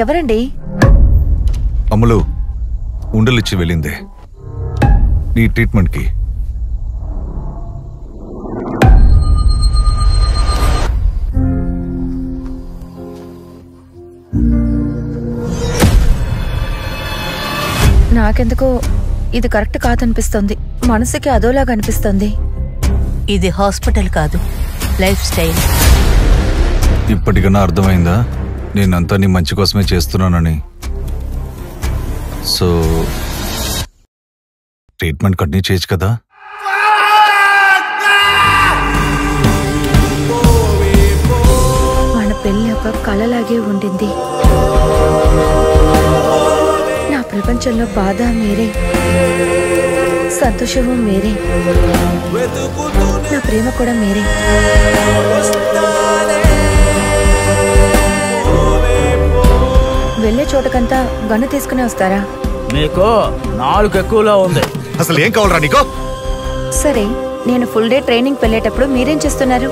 ఎవరండి? అమ్ములు ఉండలిచ్చి వెళ్ళిందే నీ ట్రీట్మెంట్కి. నాకెందుకో ఇది కరెక్ట్ కాదనిపిస్తుంది. మనసుకి అదోలాగా అనిపిస్తుంది. ఇది హాస్పిటల్ కాదు, లైఫ్ స్టైల్. ఇప్పటికన్నా అర్థమైందా నేనంతా నీ మంచి కోసమే చేస్తున్నానని? సో ట్రీట్మెంట్ కంటిన్యూ చేయొచ్చు కదా? మన పెళ్లి ఒక కలలాగే ఉండింది. నా ప్రపంచంలో బాధ మీరే, సంతోషము మీరే, నా ప్రేమ కూడా మీరే. వెళ్ళే చోటకంతా గన్ను తీసుకుని వస్తారా? మీకు 4 ఎక్కువలో ఉంది. అసలు ఏం కావాలరా నీకో? సరే, నేను ఫుల్ డే ట్రైనింగ్ వెళ్ళేటప్పుడు మీరేం చేస్తున్నారు?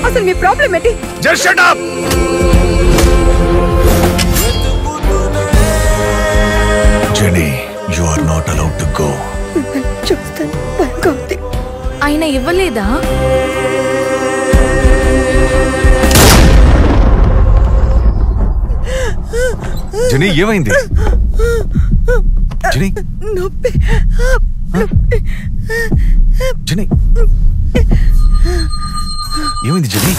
అసలు మీ ప్రాబ్లం ఏంటి? Just shut up! Jenny, you are not allowed to go. చూస్తాను, భయంగా ఉంది. ఆయన ఇవ్వలేదా? జెనీ ఏమైంది? జెనీ నొప్పి. జెనీ ఏమైంది జెనీ?